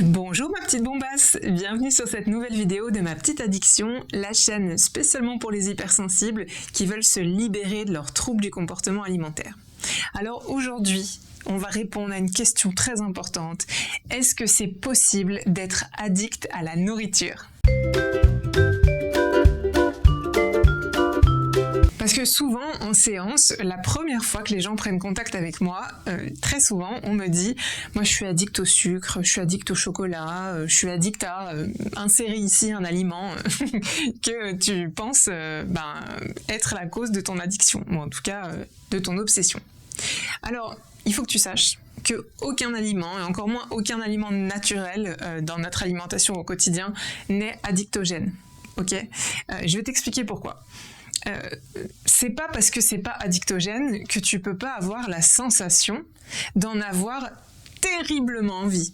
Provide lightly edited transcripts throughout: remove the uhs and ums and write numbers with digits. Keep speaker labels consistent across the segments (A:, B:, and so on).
A: Bonjour ma petite bombasse, bienvenue sur cette nouvelle vidéo de ma petite addiction, la chaîne spécialement pour les hypersensibles qui veulent se libérer de leurs troubles du comportement alimentaire. Alors aujourd'hui, on va répondre à une question très importante. Est-ce que c'est possible d'être addict à la nourriture ? Parce que souvent, en séance, la première fois que les gens prennent contact avec moi, très souvent, on me dit « Moi, je suis addict au sucre, je suis addict au chocolat, je suis addict à insérer ici un aliment que tu penses être la cause de ton addiction, ou en tout cas de ton obsession. » Alors, il faut que tu saches que aucun aliment, et encore moins aucun aliment naturel dans notre alimentation au quotidien, n'est addictogène. Ok ? Je vais t'expliquer pourquoi. C'est pas parce que c'est pas addictogène que tu peux pas avoir la sensation d'en avoir terriblement envie.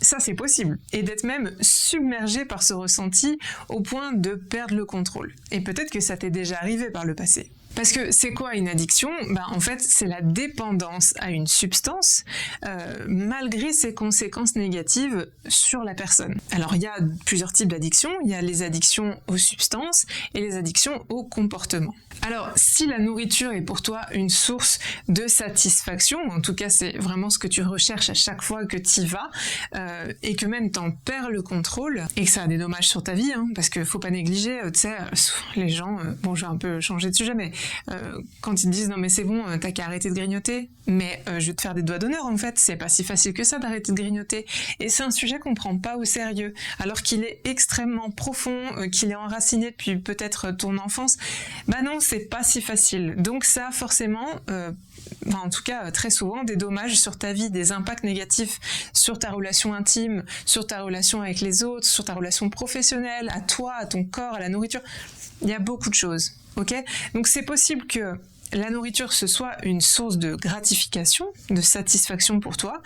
A: Ça, c'est possible. Et d'être même submergé par ce ressenti au point de perdre le contrôle. Et peut-être que ça t'est déjà arrivé par le passé. Parce que c'est quoi une addiction ? En fait, c'est la dépendance à une substance malgré ses conséquences négatives sur la personne. Alors, il y a plusieurs types d'addictions. Il y a les addictions aux substances et les addictions au comportement. Alors, si la nourriture est pour toi une source de satisfaction, en tout cas c'est vraiment ce que tu recherches à chaque fois que tu y vas, et que même t'en perds le contrôle, et que ça a des dommages sur ta vie, parce que faut pas négliger, tu sais, les gens, je vais un peu changer de sujet, mais quand ils te disent non mais c'est bon, t'as qu'à arrêter de grignoter, mais je vais te faire des doigts d'honneur en fait, c'est pas si facile que ça d'arrêter de grignoter, et c'est un sujet qu'on prend pas au sérieux, alors qu'il est extrêmement profond, qu'il est enraciné depuis peut-être ton enfance. Non, c'est pas si facile. Donc ça a forcément, en tout cas très souvent, des dommages sur ta vie, des impacts négatifs sur ta relation intime, sur ta relation avec les autres, sur ta relation professionnelle, à toi, à ton corps, à la nourriture. Il y a beaucoup de choses, ok ? Donc c'est possible que la nourriture ce soit une source de gratification, de satisfaction pour toi,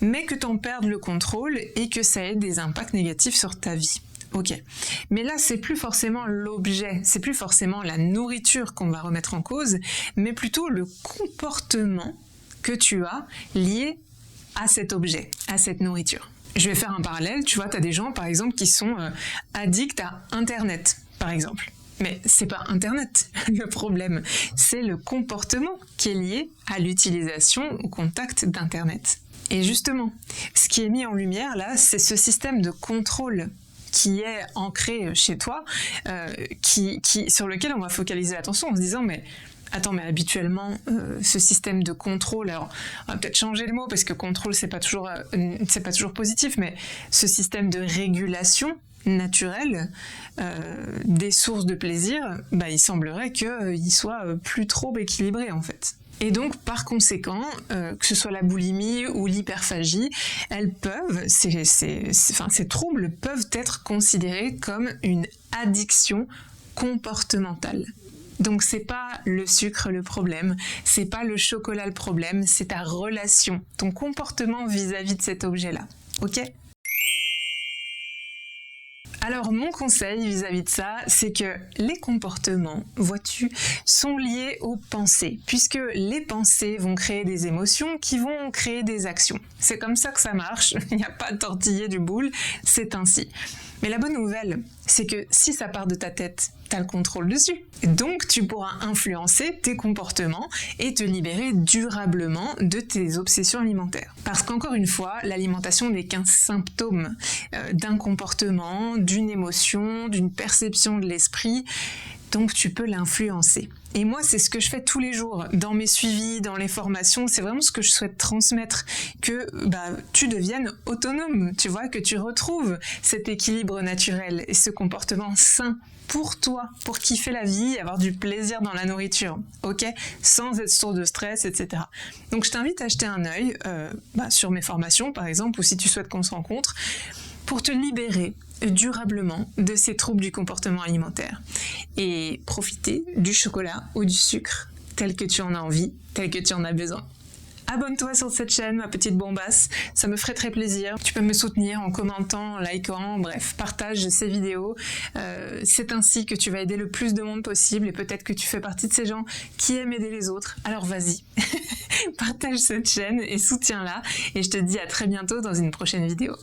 A: mais que t'en perdes le contrôle et que ça ait des impacts négatifs sur ta vie. Ok, mais là c'est plus forcément l'objet, c'est plus forcément la nourriture qu'on va remettre en cause, mais plutôt le comportement que tu as lié à cet objet, à cette nourriture. Je vais faire un parallèle, tu vois, tu as des gens par exemple qui sont addicts à Internet, par exemple. Mais c'est pas Internet le problème, c'est le comportement qui est lié à l'utilisation, au contact d'Internet. Et justement, ce qui est mis en lumière là, c'est ce système de contrôle qui est ancré chez toi, sur lequel on va focaliser l'attention en se disant mais attends, mais habituellement ce système de contrôle, alors on va peut-être changer le mot parce que contrôle c'est pas toujours positif, mais ce système de régulation naturelle des sources de plaisir, il semblerait qu'il soit plus trop équilibré en fait. Et donc, par conséquent, que ce soit la boulimie ou l'hyperphagie, ces troubles peuvent être considérés comme une addiction comportementale. Donc, c'est pas le sucre le problème, c'est pas le chocolat le problème, c'est ta relation, ton comportement vis-à-vis de cet objet-là. Ok ? Alors mon conseil vis-à-vis de ça, c'est que les comportements, vois-tu, sont liés aux pensées, puisque les pensées vont créer des émotions qui vont créer des actions. C'est comme ça que ça marche, il n'y a pas de tortiller du boule, c'est ainsi. Mais la bonne nouvelle, c'est que si ça part de ta tête, tu as le contrôle dessus. Donc tu pourras influencer tes comportements et te libérer durablement de tes obsessions alimentaires. Parce qu'encore une fois, l'alimentation n'est qu'un symptôme d'un comportement, d'une émotion, d'une perception de l'esprit. Donc tu peux l'influencer. Et moi, c'est ce que je fais tous les jours, dans mes suivis, dans les formations, c'est vraiment ce que je souhaite transmettre, que tu deviennes autonome, tu vois, que tu retrouves cet équilibre naturel et ce comportement sain pour toi, pour kiffer la vie, avoir du plaisir dans la nourriture, ok ? Sans être source de stress, etc. Donc je t'invite à jeter un œil sur mes formations, par exemple, ou si tu souhaites qu'on se rencontre, pour te libérer durablement de ces troubles du comportement alimentaire et profiter du chocolat ou du sucre tel que tu en as envie, tel que tu en as besoin. Abonne-toi sur cette chaîne, ma petite bombasse, ça me ferait très plaisir. Tu peux me soutenir en commentant, en likant, bref, partage ces vidéos. C'est ainsi que tu vas aider le plus de monde possible et peut-être que tu fais partie de ces gens qui aiment aider les autres. Alors vas-y, partage cette chaîne et soutiens-la et je te dis à très bientôt dans une prochaine vidéo.